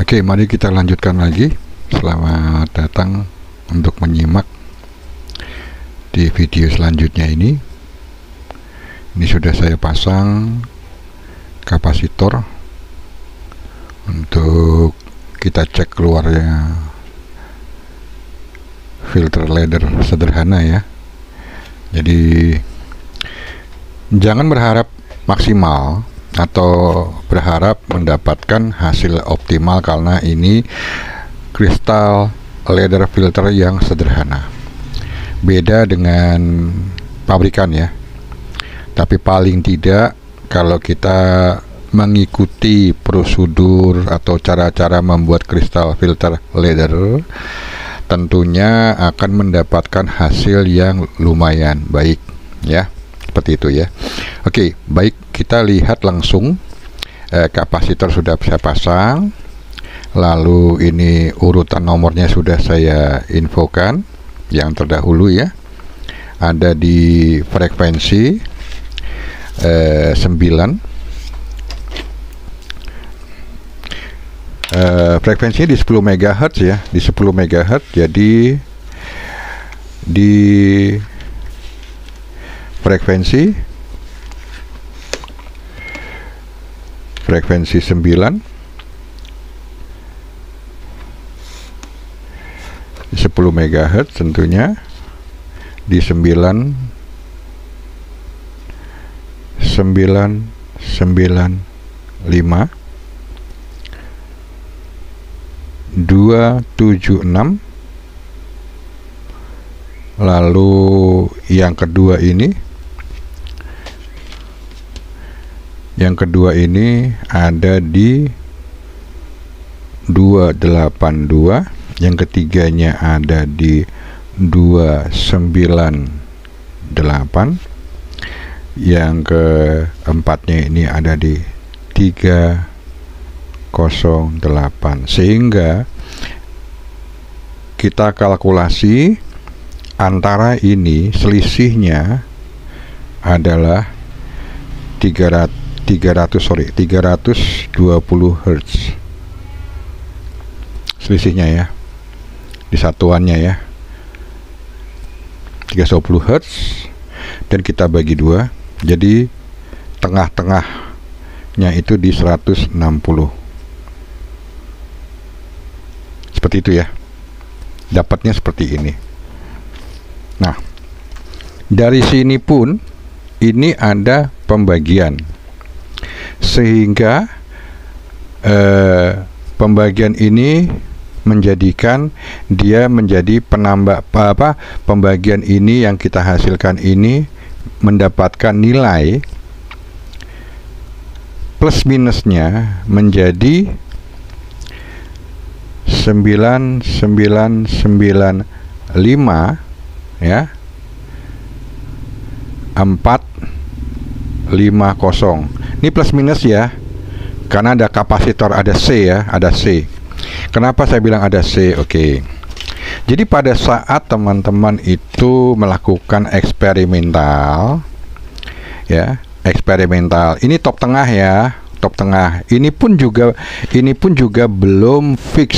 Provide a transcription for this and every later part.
Oke, mari kita lanjutkan lagi. Selamat datang untuk menyimak di video selanjutnya ini. Ini sudah saya pasang kapasitor untuk kita cek keluarnya filter ladder sederhana ya. Jadi jangan berharap maksimal atau berharap mendapatkan hasil optimal karena ini kristal ladder filter yang sederhana. Beda dengan pabrikan ya. Tapi paling tidak kalau kita mengikuti prosedur atau cara-cara membuat kristal filter ladder, tentunya akan mendapatkan hasil yang lumayan baik ya. Seperti itu ya. Oke, baik, kita lihat langsung. Kapasitor sudah saya pasang, lalu ini urutan nomornya sudah saya infokan yang terdahulu ya. Ada di frekuensi 9, frekuensinya di 10 MHz ya, di 10 MHz. Jadi di frekuensi 9 10 MHz tentunya di 995 276. Lalu yang kedua ini ada di 282, yang ketiganya ada di 298, yang keempatnya ini ada di 308. Sehingga kita kalkulasi antara ini selisihnya adalah 320 Hz selisihnya ya, di satuannya ya, 320 Hz, dan kita bagi dua, jadi tengah-tengahnya itu di 160. Seperti itu ya, dapatnya seperti ini. Nah, dari sini pun ini ada pembagian, sehingga pembagian ini menjadikan dia menjadi pembagian ini yang kita hasilkan ini mendapatkan nilai plus minusnya menjadi 9995 ya, 450. Ini plus minus ya, karena ada kapasitor, ada C ya, ada C. Kenapa saya bilang ada C? Oke. Jadi pada saat teman-teman itu melakukan eksperimental ya, eksperimental. Ini top tengah ya, top tengah. Ini pun juga belum fix.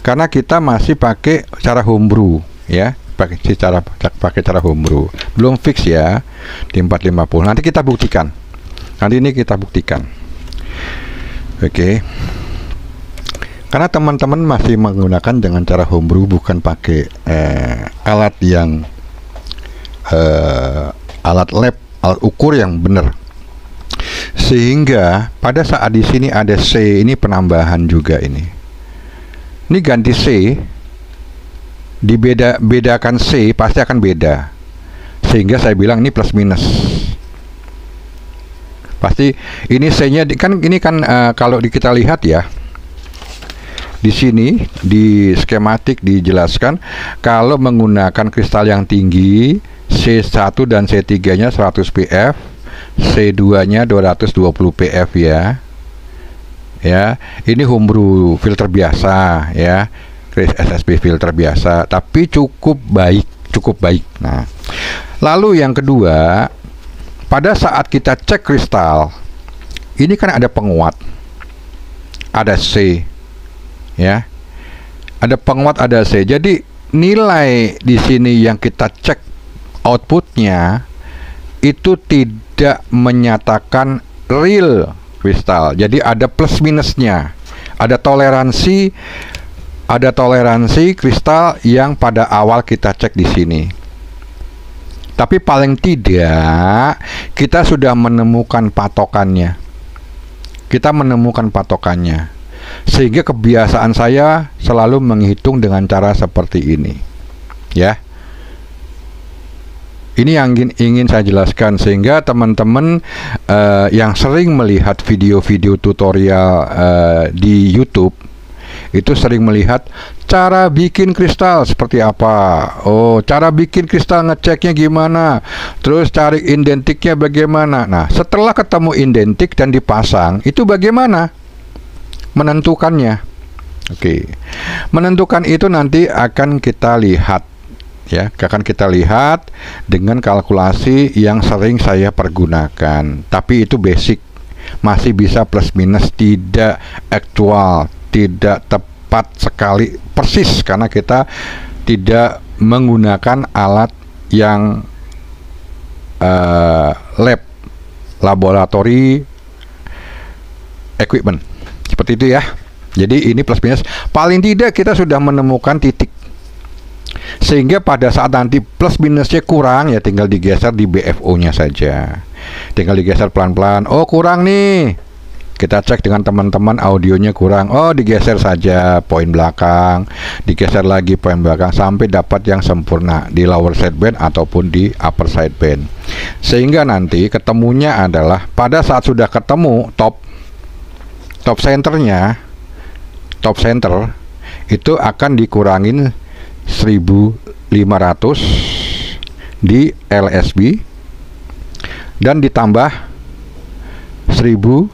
Karena kita masih pakai cara homebrew ya, pakai cara homebrew. Belum fix ya di 450. Nanti kita buktikan. Nanti ini kita buktikan. Oke. Karena teman-teman masih menggunakan dengan cara homebrew, bukan pakai alat yang alat lab, alat ukur yang benar. Sehingga pada saat di sini ada C, ini penambahan juga ini. Ini ganti C, bedakan C pasti akan beda. Sehingga saya bilang ini plus minus. Pasti ini C-nya kan kalau kita lihat ya. Di sini di skematik dijelaskan kalau menggunakan kristal yang tinggi, C1 dan C3-nya 100 pf, C2-nya 220 pf ya. Ya, ini homebrew filter biasa ya. SSB filter biasa, tapi cukup baik. Nah, lalu yang kedua, pada saat kita cek kristal, ini kan ada penguat. ada C, ya. Ada penguat, ada C. Jadi nilai di sini yang kita cek outputnya itu tidak menyatakan real kristal. Jadi ada plus minusnya. Ada toleransi kristal yang pada awal kita cek di sini. Tapi paling tidak kita sudah menemukan patokannya. Sehingga kebiasaan saya selalu menghitung dengan cara seperti ini. Ya. Ini yang ingin saya jelaskan, sehingga teman-teman yang sering melihat video-video tutorial di YouTube itu sering melihat cara bikin kristal seperti apa. Oh, cara bikin kristal ngeceknya gimana, terus cari identiknya bagaimana. Nah, setelah ketemu identik dan dipasang, itu bagaimana menentukannya? Oke, menentukan itu nanti akan kita lihat, ya, akan kita lihat dengan kalkulasi yang sering saya pergunakan. Tapi itu basic, masih bisa plus minus, tidak aktual, tidak tepat sekali persis, karena kita tidak menggunakan alat yang laboratory equipment seperti itu, ya. Jadi ini plus minus, paling tidak kita sudah menemukan titik, sehingga pada saat nanti plus minusnya kurang, ya tinggal digeser di BFO nya saja, tinggal digeser pelan-pelan. Oh, kurang nih, kita cek dengan teman-teman, audionya kurang, oh digeser saja poin belakang, digeser lagi poin belakang, sampai dapat yang sempurna di lower sideband ataupun di upper sideband. Sehingga nanti ketemunya adalah pada saat sudah ketemu top center itu akan dikurangin 1500 di LSB dan ditambah 1500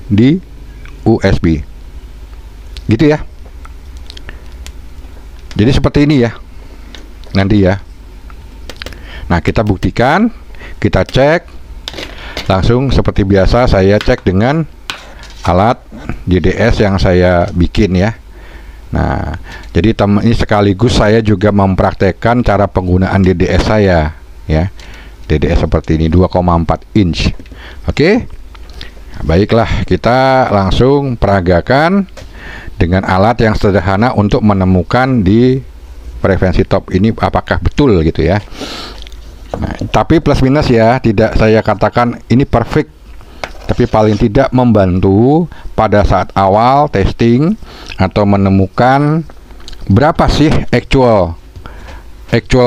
di USB, gitu ya. Jadi seperti ini ya nanti ya. Nah, kita buktikan, kita cek langsung seperti biasa. Saya cek dengan alat DDS yang saya bikin, ya. Nah, jadi ini sekaligus saya juga mempraktekkan cara penggunaan DDS saya, ya. DDS seperti ini 2,4 inch. Oke. Baiklah, kita langsung peragakan dengan alat yang sederhana untuk menemukan di frekuensi top ini apakah betul, gitu ya. Nah, tapi plus minus ya, tidak saya katakan ini perfect, tapi paling tidak membantu pada saat awal testing atau menemukan berapa sih actual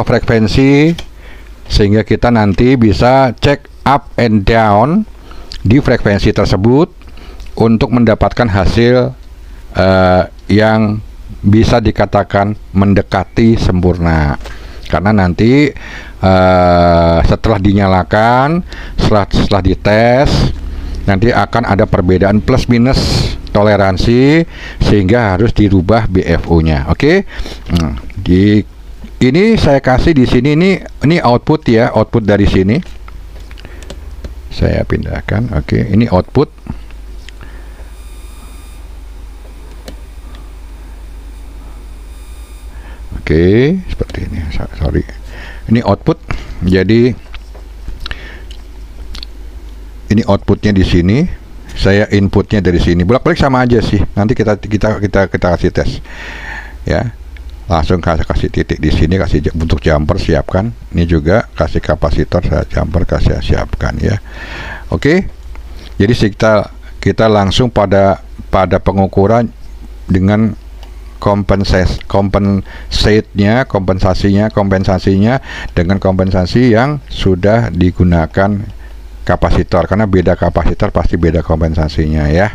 frekuensi, sehingga kita nanti bisa check up and down di frekuensi tersebut untuk mendapatkan hasil yang bisa dikatakan mendekati sempurna. Karena nanti setelah dinyalakan, setelah dites, nanti akan ada perbedaan plus minus toleransi, sehingga harus dirubah BFO-nya. Oke. Ini saya kasih di sini, ini output ya, output dari sini. Saya pindahkan. Oke, ini output. Oke, seperti ini. Sorry. Ini output. Jadi ini outputnya di sini. Saya inputnya dari sini. Bolak-balik sama aja sih. Nanti kita kasih tes. Ya. Langsung kasih titik di sini, kasih untuk jumper siapkan. Ini juga kasih kapasitor, saya jumper kasih siapkan, ya. Oke. Jadi kita langsung pada pengukuran dengan kompensasinya dengan kompensasi yang sudah digunakan kapasitor, karena beda kapasitor pasti beda kompensasinya, ya.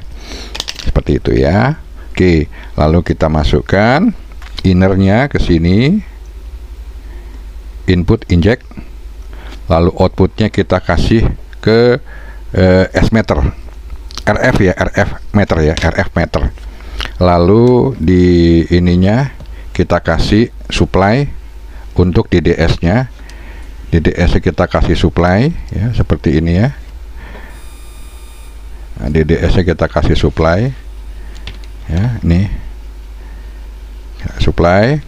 Seperti itu, ya. Oke, lalu kita masukkan innernya ke sini, input inject, lalu outputnya kita kasih ke S meter, RF ya, RF meter. Lalu di ininya kita kasih supply untuk DDS-nya. DDS kita kasih supply, ya, seperti ini, ya. Nah, DDS nya kita kasih supply ya, ini supply,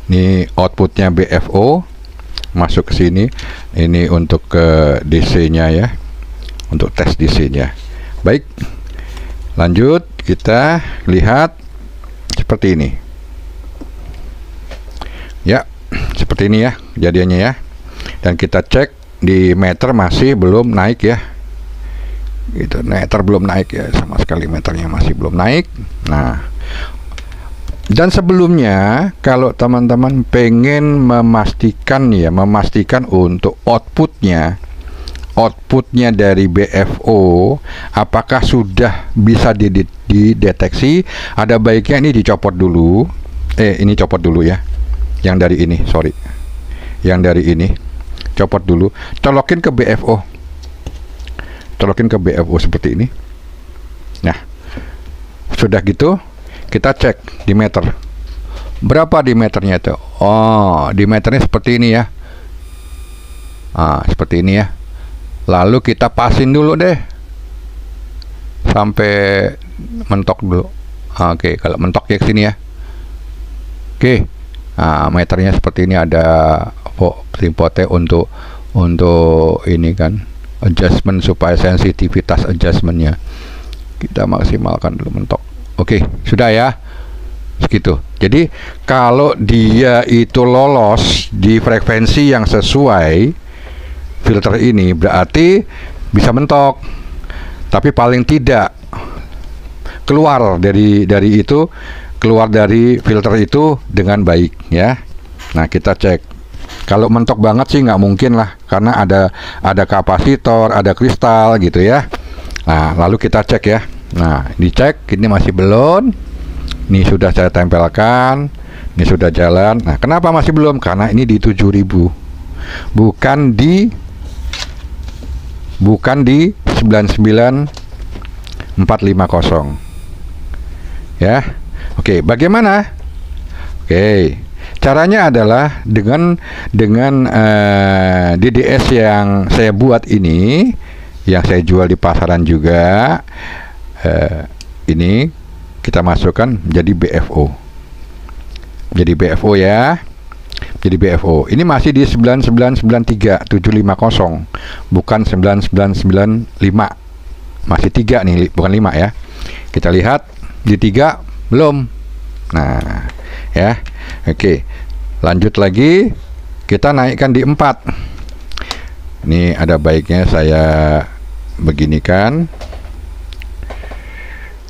ini outputnya BFO masuk ke sini, ini untuk ke DC nya ya, untuk tes DC nya. Baik, lanjut kita lihat seperti ini ya, seperti ini ya kejadiannya ya, dan kita cek di meter masih belum naik ya, gitu, meter belum naik ya, sama sekali meternya masih belum naik. Nah, dan sebelumnya kalau teman-teman pengen memastikan ya, memastikan untuk outputnya dari BFO apakah sudah bisa dideteksi, ada baiknya ini dicopot dulu, ini copot dulu ya, yang dari ini, sorry, yang dari ini copot dulu, colokin ke BFO, colokin ke BFO seperti ini. Nah, sudah gitu kita cek di meter, berapa di meternya itu. Oh, di meternya seperti ini ya, seperti ini ya. Lalu kita pasin dulu deh sampai mentok dulu. Oke, kalau mentok ya ke sini ya. Oke, meternya seperti ini, ada potnya untuk ini kan, adjustment supaya sensitivitas adjustmentnya kita maksimalkan dulu, mentok. Oke, sudah ya, segitu. Jadi kalau dia itu lolos di frekuensi yang sesuai filter ini, berarti bisa mentok, tapi paling tidak keluar dari itu, keluar dari filter itu dengan baik ya. Nah, kita cek. Kalau mentok banget sih nggak mungkin lah, karena ada kapasitor, ada kristal gitu ya. Nah, lalu kita cek ya. Nah, dicek, ini masih belum. Ini sudah saya tempelkan, ini sudah jalan. Nah, kenapa masih belum? Karena ini di 7000, bukan di 99450 ya. Oke, bagaimana? Oke, caranya adalah dengan DDS yang saya buat ini, yang saya jual di pasaran juga, ini kita masukkan jadi BFO, jadi BFO ya, jadi BFO. Ini masih di 9993750, bukan 9995, masih 3 nih, bukan 5 ya. Kita lihat di 3 belum. Nah ya, oke, lanjut lagi, kita naikkan di 4. Ini ada baiknya saya beginikan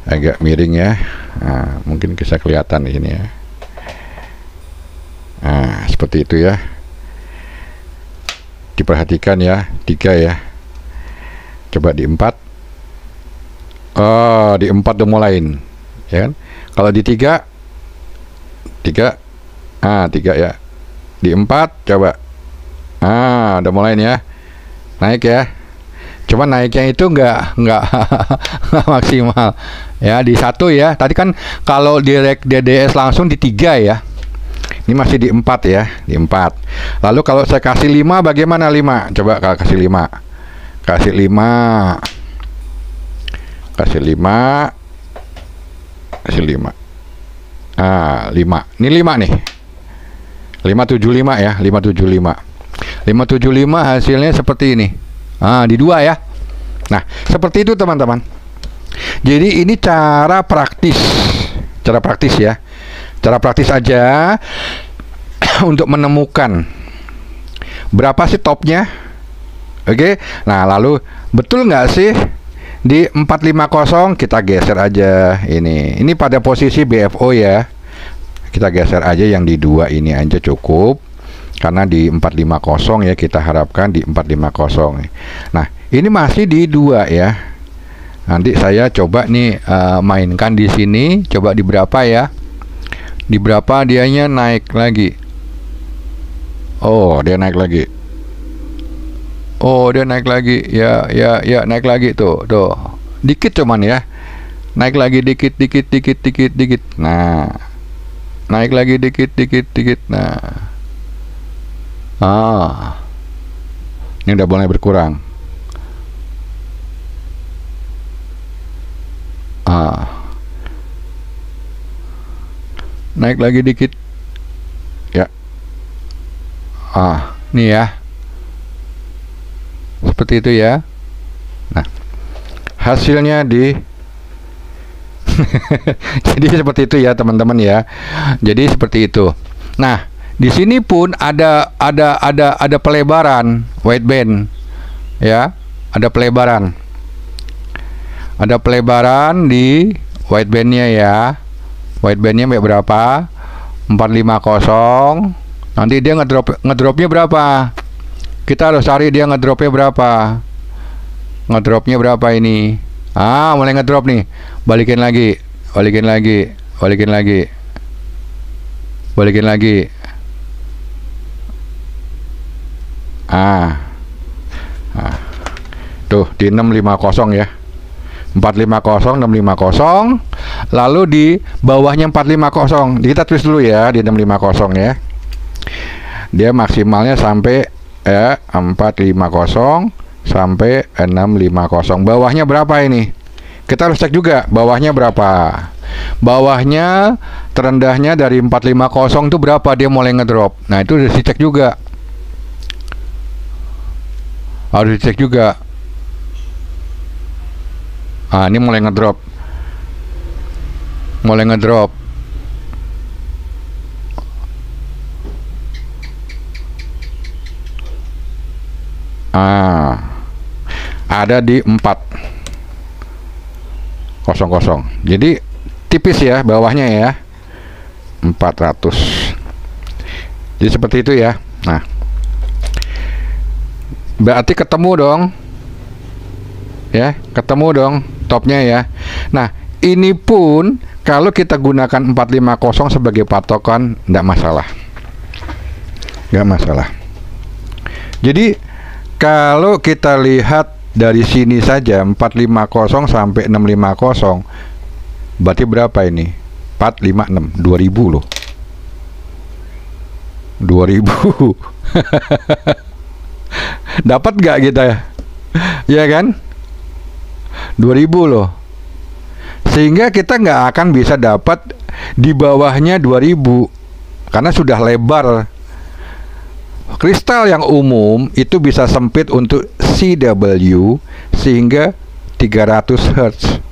agak miring ya. Nah, mungkin bisa kelihatan di sini ya. Nah, seperti itu ya. Diperhatikan ya, 3 ya. Coba di 4. Oh, di 4 udah mulain, ya kan? Kalau di 3, 3 ya. Di 4 coba. Udah mulain ya. Naik ya. Cuma naiknya itu nggak maksimal ya, di 1 ya. Tadi kan kalau direct DDS langsung di 3 ya. Ini masih di 4 ya, di 4. Lalu kalau saya kasih 5 bagaimana 5? Coba kalau kasih 5. Kasih 5. Kasih 5. Kasih 5. 5. Ini 5 nih. 575 ya, 575. 575 hasilnya seperti ini. Di 2 ya. Nah, seperti itu teman-teman. Jadi ini cara praktis. Cara praktis ya. Cara praktis aja untuk menemukan berapa sih topnya. Oke. Nah, lalu betul nggak sih di 450 kita geser aja ini. Ini pada posisi BFO ya. Kita geser aja yang di 2 ini aja cukup. Karena di 450 ya, kita harapkan di 450. Nah, ini masih di 2 ya. Nanti saya coba nih mainkan di sini, coba di berapa ya? Di berapa dianya naik lagi? Oh, dia naik lagi. Oh, dia naik lagi. Ya, naik lagi tuh. Dikit cuman ya. Naik lagi dikit. Nah. Naik lagi dikit. Nah. Ini udah mulai berkurang. Naik lagi dikit ya. Nih ya, seperti itu ya. Nah, hasilnya di jadi seperti itu ya teman-teman ya. Jadi seperti itu. Nah, di sini pun ada pelebaran wideband ya, ada pelebaran di widebandnya ya. Widebandnya berapa? 450. Nanti dia ngedropnya berapa? Kita harus cari dia ngedropnya berapa. Ngedropnya berapa ini? Mulai ngedrop nih. Balikin lagi. Tuh di 650 ya. 450, 650. Lalu di bawahnya 450. Kita tulis dulu ya di 650 ya. Dia maksimalnya sampai 450 sampai 650. Bawahnya berapa ini? Kita harus cek juga bawahnya berapa. Bawahnya terendahnya dari 450 itu berapa dia mulai ngedrop. Nah, itu harus dicek juga. Ini mulai ngedrop. Ada di 400. Jadi tipis ya bawahnya ya. 400. Jadi seperti itu ya. Nah, berarti ketemu dong. Ya, ketemu dong topnya ya. Nah, ini pun kalau kita gunakan 450 sebagai patokan enggak masalah. Jadi kalau kita lihat dari sini saja 450 sampai 650, berarti berapa ini? 456, 2000 loh. 2000. Dapat nggak kita ya? Ya kan? 2000 loh. Sehingga kita nggak akan bisa dapat di bawahnya 2000 karena sudah lebar. Kristal yang umum itu bisa sempit untuk CW sehingga 300 Hz.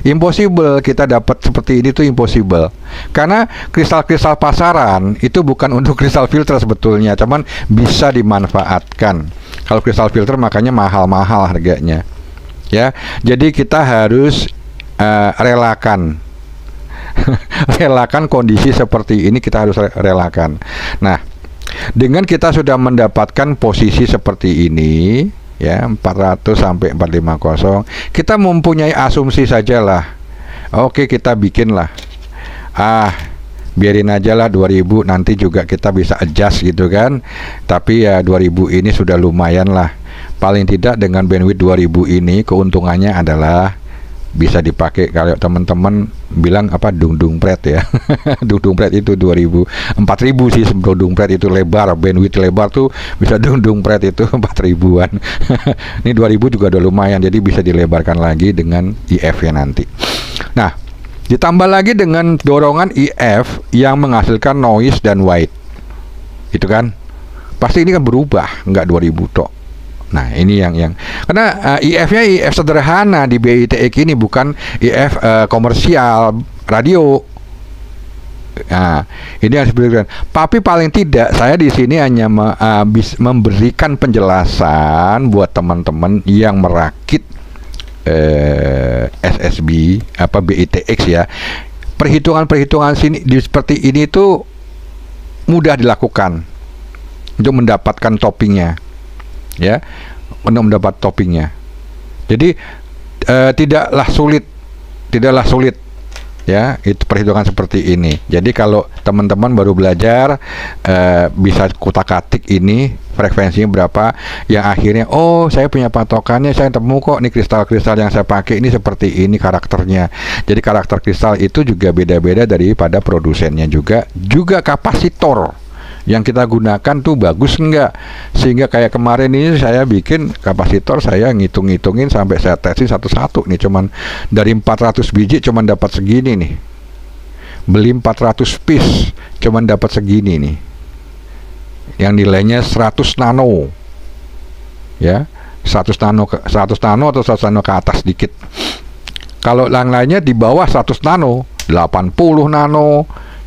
Impossible kita dapat seperti ini tuh impossible. Karena kristal-kristal pasaran itu bukan untuk kristal filter sebetulnya, cuman bisa dimanfaatkan. Kalau kristal filter makanya mahal-mahal harganya. Ya, jadi kita harus relakan kondisi seperti ini, kita harus relakan. Nah, dengan kita sudah mendapatkan posisi seperti ini ya, 400 sampai 450, kita mempunyai asumsi sajalah. Oke, kita bikinlah biarin aja lah 2000, nanti juga kita bisa adjust gitu kan. Tapi ya 2000 ini sudah lumayan lah. Paling tidak dengan bandwidth 2000 ini keuntungannya adalah bisa dipakai kalau teman-teman bilang dung pret ya. Dung pret itu 2000, 4000 sih dung pret itu lebar, bandwidth lebar tuh bisa dung pret itu 4000-an. Ini 2000 juga udah lumayan, jadi bisa dilebarkan lagi dengan IF-nya nanti. Nah, ditambah lagi dengan dorongan IF yang menghasilkan noise dan white. Itu kan pasti ini kan berubah, nggak 2000 tok. Nah, ini yang karena IF-nya IF sederhana di BITX ini, bukan IF komersial radio. Nah, ini yang disebutkan. Tapi paling tidak saya di sini hanya memberikan penjelasan buat teman-teman yang merakit SSB BITX ya. Perhitungan-perhitungan sini seperti ini tuh mudah dilakukan untuk mendapatkan toppingnya. Ya, untuk mendapat toppingnya. Jadi tidaklah sulit ya, itu perhitungan seperti ini. Jadi kalau teman-teman baru belajar bisa kutak-atik ini frekuensinya berapa, yang akhirnya saya punya patokannya, saya temu kok nih kristal-kristal yang saya pakai ini seperti ini karakternya. Jadi karakter kristal itu juga beda-beda daripada produsennya juga kapasitor. yang kita gunakan tuh bagus enggak, sehingga kayak kemarin ini saya bikin kapasitor, saya ngitung-ngitungin sampai saya tesin satu-satu nih, cuman dari 400 biji cuman dapat segini nih, beli 400 piece cuman dapat segini nih, yang nilainya 100 nano ya, 100 nano atau 100 nano ke atas dikit. Kalau yang lainnya di bawah 100 nano, 80 nano,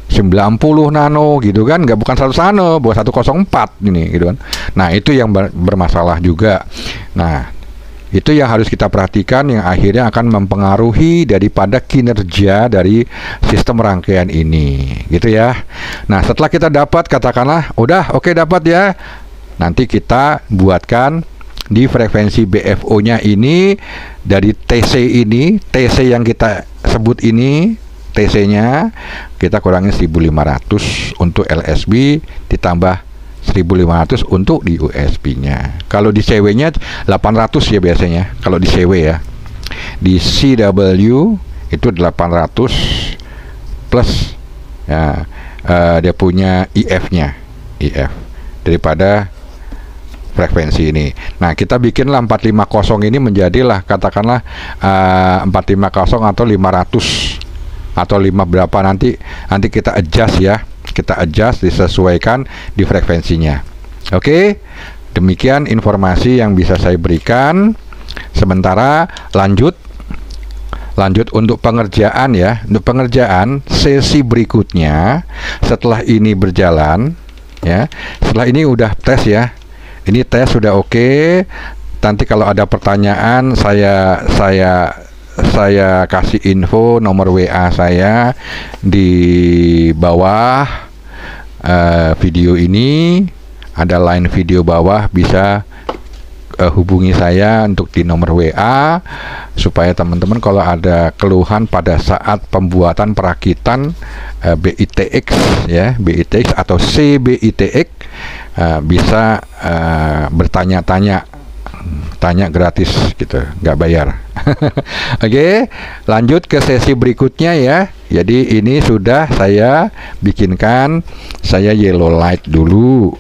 90 nano gitu kan, nggak, bukan 100 nano, bukan 104 ini gitu kan. Nah itu yang bermasalah juga. Nah itu yang harus kita perhatikan, yang akhirnya akan mempengaruhi daripada kinerja dari sistem rangkaian ini gitu ya. Nah setelah kita dapat, katakanlah udah oke, dapat ya, nanti kita buatkan di frekuensi BFO nya ini, dari TC ini, TC yang kita sebut ini, TC nya kita kurangin 1500 untuk LSB, ditambah 1500 untuk di USB nya. Kalau di CW nya 800 ya biasanya, kalau di CW ya. Di CW itu 800 plus ya, dia punya IF nya, IF daripada frekuensi ini. Nah kita bikinlah 450 ini menjadilah katakanlah 450 atau 500 atau 5 berapa, nanti kita adjust ya, kita adjust, disesuaikan di frekuensinya. Oke, demikian informasi yang bisa saya berikan. Sementara lanjut untuk pengerjaan ya, untuk pengerjaan sesi berikutnya setelah ini berjalan ya, setelah ini udah tes ya, ini tes sudah oke. Nanti kalau ada pertanyaan saya kasih info nomor WA saya di bawah video ini, ada line video bawah, bisa hubungi saya untuk di nomor WA, supaya teman-teman kalau ada keluhan pada saat pembuatan perakitan BITX ya, BITX atau CBITX, bisa bertanya-tanya, tanya gratis gitu, nggak bayar. Oke, lanjut ke sesi berikutnya ya. Jadi ini sudah saya bikinkan, saya yellow light dulu,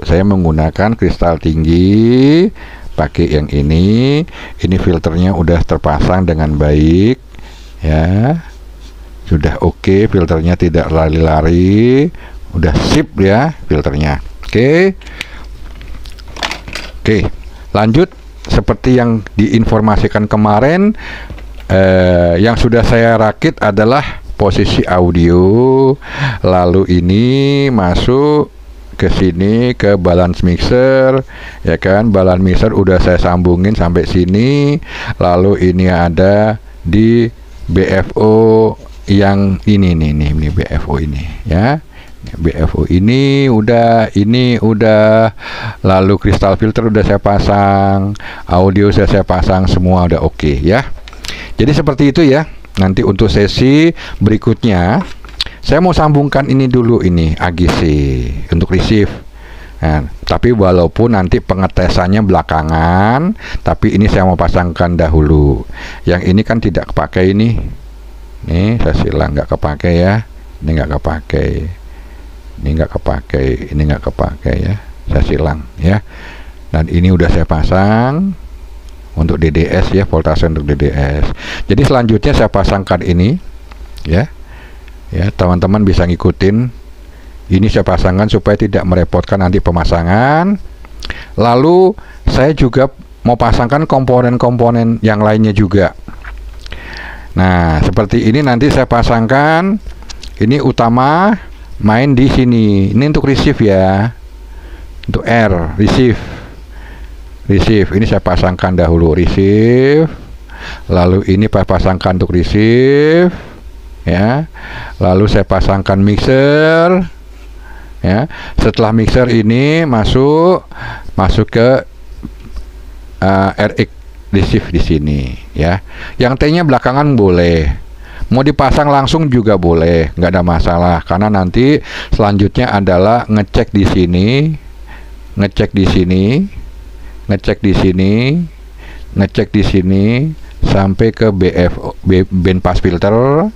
saya menggunakan kristal tinggi, pakai yang ini filternya udah terpasang dengan baik ya, sudah oke, filternya tidak lari-lari, udah sip ya filternya. Oke, lanjut seperti yang diinformasikan kemarin, yang sudah saya rakit adalah posisi audio, lalu ini masuk ke sini ke balance mixer ya kan, balance mixer udah saya sambungin sampai sini, lalu ini ada di BFO yang ini BFO ini ya. BFO ini udah, lalu kristal filter udah saya pasang, audio saya pasang, semua udah oke ya. Jadi seperti itu ya. Nanti untuk sesi berikutnya saya mau sambungkan ini dulu, ini AGC untuk receive. Nah, tapi walaupun nanti pengetesannya belakangan, tapi ini saya mau pasangkan dahulu. Yang ini kan tidak kepakai ini. Nih saya silang, nggak kepakai ya. Ini nggak kepakai. Ini nggak kepakai ya, saya silang ya. Dan ini udah saya pasang untuk DDS ya, voltase untuk DDS. Jadi selanjutnya saya pasangkan ini ya, teman-teman bisa ngikutin. Ini saya pasangkan supaya tidak merepotkan nanti pemasangan. Lalu saya juga mau pasangkan komponen-komponen yang lainnya juga. Nah seperti ini nanti saya pasangkan. Ini utama main di sini. Ini untuk receive ya, untuk R receive. Ini saya pasangkan dahulu receive, lalu ini saya pasangkan untuk receive ya, lalu saya pasangkan mixer ya. Setelah mixer ini masuk ke RX receive di sini ya. Yang T nya belakangan boleh, mau dipasang langsung juga boleh, nggak ada masalah, karena nanti selanjutnya adalah ngecek di sini, ngecek di sini sampai ke band pass filter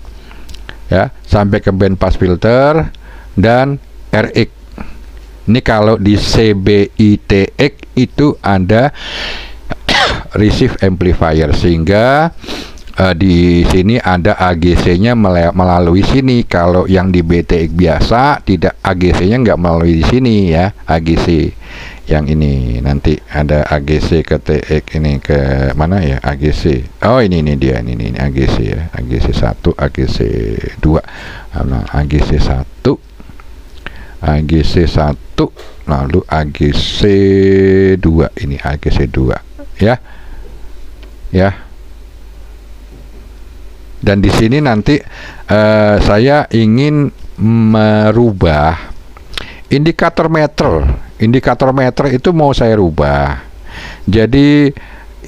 ya, sampai ke band pass filter, dan RX. Ini kalau di CBITX itu ada receive amplifier, sehingga di sini ada AGC-nya melalui sini. Kalau yang di BTX biasa tidak, AGC-nya nggak melalui di sini ya. AGC yang ini nanti ada AGC ke TX, ini ke mana ya AGC? Oh ini dia, ini AGC ya. AGC 1, AGC 2. Nah, AGC 1, AGC 1, lalu AGC 2. Ini AGC 2 ya. Ya. Dan di sini nanti saya ingin merubah indikator meter. Indikator meter itu mau saya rubah. Jadi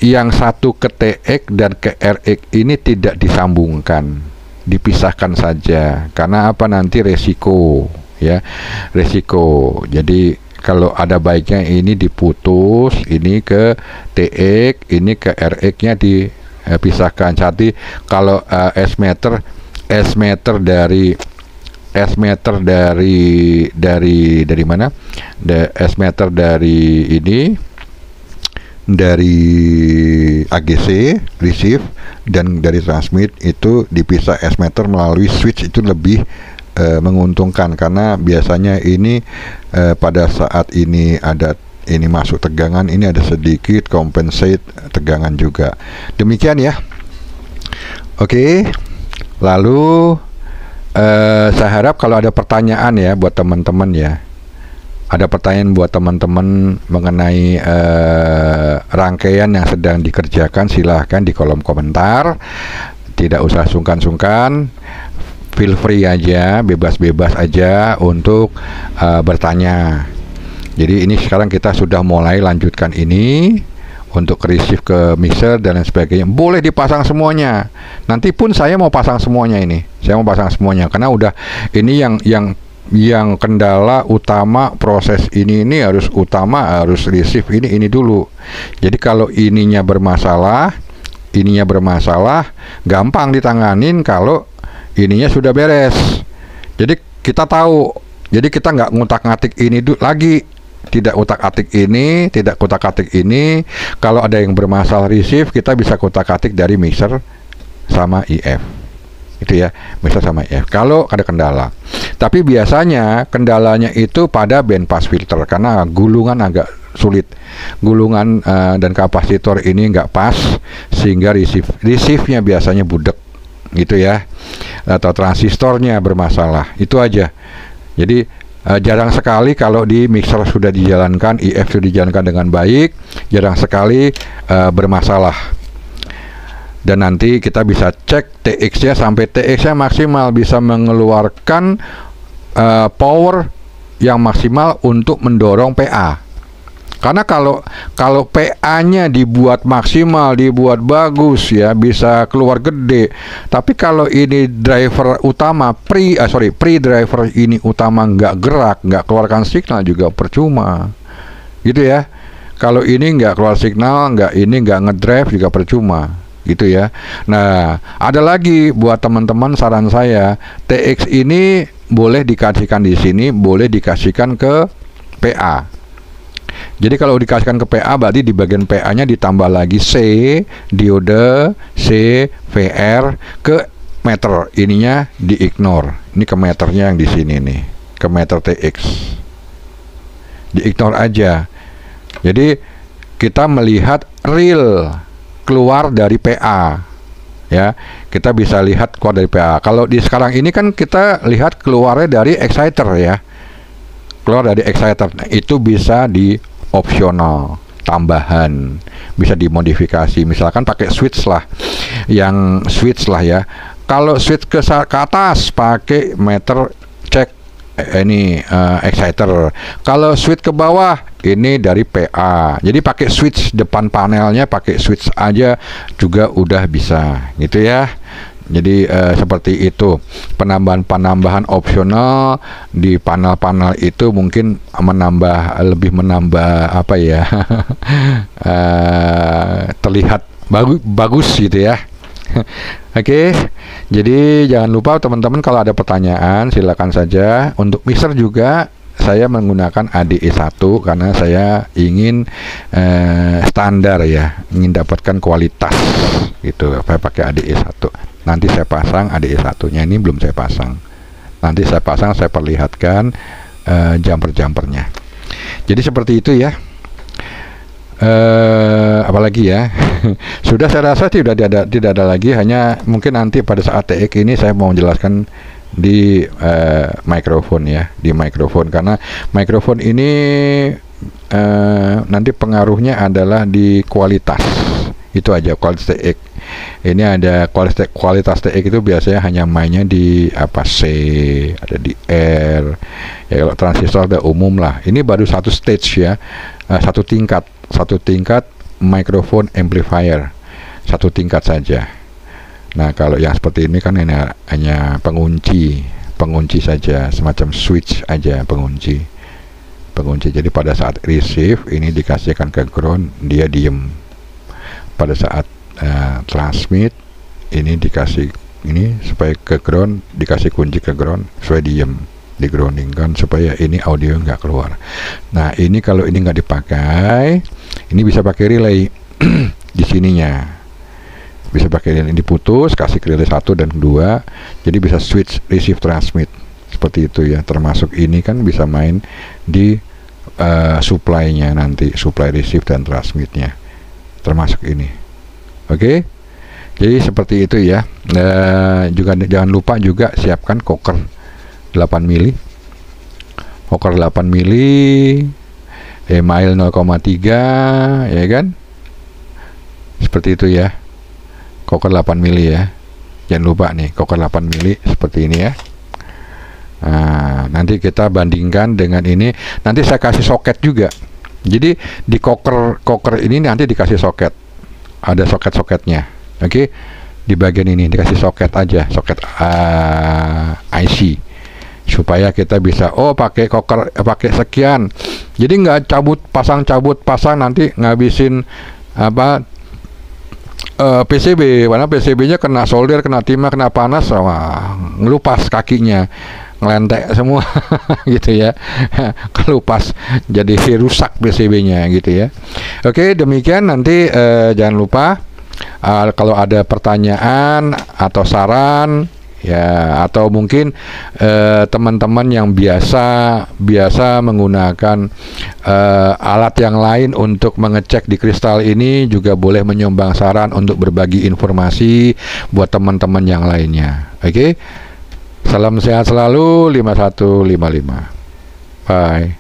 yang satu ke TX dan ke RX ini tidak disambungkan, dipisahkan saja. Karena apa? Nanti resiko ya, resiko. Jadi kalau ada baiknya ini diputus, ini ke TX, ini ke RX-nya dipisahkan. Jadi kalau S meter dari mana? S meter dari ini, dari AGC receive, dan dari transmit itu dipisah S meter melalui switch. Itu lebih menguntungkan, karena biasanya ini pada saat ini ada ini masuk tegangan, ini ada sedikit compensate tegangan juga. Demikian ya. Oke. Lalu saya harap kalau ada pertanyaan ya buat teman-teman ya. Ada pertanyaan buat teman-teman mengenai rangkaian yang sedang dikerjakan, silahkan di kolom komentar. Tidak usah sungkan-sungkan, feel free aja, bebas-bebas aja untuk bertanya. Jadi ini sekarang kita sudah mulai lanjutkan ini untuk receive ke mixer dan lain sebagainya. Boleh dipasang semuanya. Nanti pun saya mau pasang semuanya ini. Saya mau pasang semuanya karena udah ini yang kendala utama proses ini harus receive ini dulu. Jadi kalau ininya bermasalah, gampang ditanganin kalau ininya sudah beres. Jadi kita tahu. Jadi kita nggak ngutak-ngatik ini lagi. Tidak utak-atik ini, tidak kutak-atik ini. Kalau ada yang bermasalah receive, kita bisa kutak-atik dari mixer sama IF. Itu ya, mixer sama IF. Kalau ada kendala. Tapi biasanya kendalanya itu pada band pass filter karena gulungan agak sulit. Gulungan dan kapasitor ini nggak pas sehingga receive-nya biasanya budek gitu ya. Atau transistornya bermasalah. Itu aja. Jadi jarang sekali kalau di mixer sudah dijalankan, IF sudah dijalankan dengan baik, jarang sekali bermasalah. Dan nanti kita bisa cek TX-nya sampai TX-nya maksimal, bisa mengeluarkan power yang maksimal untuk mendorong PA. Karena kalau PA-nya dibuat maksimal, dibuat bagus ya, bisa keluar gede. Tapi kalau ini driver utama pre driver ini utama nggak gerak, nggak keluarkan signal juga percuma. Gitu ya. Kalau ini nggak keluar signal, nggak ngedrive juga percuma. Gitu ya. Nah, ada lagi buat teman-teman, saran saya, TX ini boleh dikasihkan di sini, boleh dikasihkan ke PA. Jadi kalau dikasihkan ke PA berarti di bagian PA-nya ditambah lagi C, diode, C, VR, ke meter. Ininya di-ignore. Ini ke meternya yang di sini nih, ke meter TX. Di-ignore aja. Jadi kita melihat real keluar dari PA. Ya, kita bisa lihat keluar dari PA. Kalau di sekarang ini kan kita lihat keluarnya dari exciter ya. Keluar dari exciter. Nah, itu bisa di opsional, tambahan, bisa dimodifikasi. Misalkan pakai switch lah, yang switch lah ya. Kalau switch ke atas pakai meter cek exciter. Kalau switch ke bawah ini dari PA. Jadi pakai switch depan panelnya, pakai switch aja juga udah bisa, gitu ya. Jadi seperti itu, penambahan opsional di panel-panel itu mungkin lebih menambah apa ya, terlihat bagus gitu ya. Oke, jadi jangan lupa teman-teman, kalau ada pertanyaan silakan saja. Untuk mixer juga saya menggunakan ADE1 karena saya ingin standar ya, ingin dapatkan kualitas gitu. Saya pakai ADE1. Nanti saya pasang ADE1-nya, ini belum saya pasang. Nanti saya pasang, saya perlihatkan jumper-jumpernya. Jadi seperti itu ya. Apalagi ya. Sudah, saya rasa tidak ada lagi, hanya mungkin nanti pada saat TX ini saya mau menjelaskan di mikrofon ya, di mikrofon, karena mikrofon ini nanti pengaruhnya adalah di kualitas. Itu aja, kualitas TX. Ini ada kualitas TX itu biasanya hanya mainnya di apa, C, ada di R ya. Kalau transistor udah umum lah. Ini baru satu stage ya, satu tingkat microphone amplifier, satu tingkat saja. Nah, kalau yang seperti ini kan ini hanya pengunci saja, semacam switch aja, pengunci. Jadi pada saat receive ini dikasihkan ke ground, dia diem. Pada saat transmit ini dikasih ini supaya ke ground, dikasih kunci ke ground supaya diem, digroundingkan supaya ini audio nggak keluar. Nah, ini kalau ini nggak dipakai, ini bisa pakai relay di sininya, bisa pakai relay, ini diputus, kasih relay 1 dan 2, jadi bisa switch receive transmit seperti itu ya. Termasuk ini kan bisa main di supply-nya nanti, supply receive dan transmitnya, termasuk ini. Oke. Jadi seperti itu ya. Juga jangan lupa juga siapkan cocker 8 mili. Cocker 8 mili, email 0,3 ya kan. Seperti itu ya. Cocker 8 mili ya. Jangan lupa nih, cocker 8 mili seperti ini ya. Nah, nanti kita bandingkan dengan ini. Nanti saya kasih soket juga. Jadi di cocker ini nanti dikasih soket. Ada soket-soketnya. Oke. Di bagian ini dikasih soket aja, soket IC, supaya kita bisa pakai cocker, pakai sekian. Jadi nggak cabut pasang nanti ngabisin apa PCB, karena PCB-nya kena solder, kena timah, kena panas, ngelupas kakinya, ngelentek semua gitu ya. Kelupas, jadi rusak PCB-nya gitu ya. Oke, demikian. Nanti jangan lupa kalau ada pertanyaan atau saran ya, atau mungkin teman-teman yang biasa menggunakan alat yang lain untuk mengecek di kristal ini juga boleh menyumbang saran untuk berbagi informasi buat teman-teman yang lainnya. Oke. Salam sehat selalu, 5155. Bye.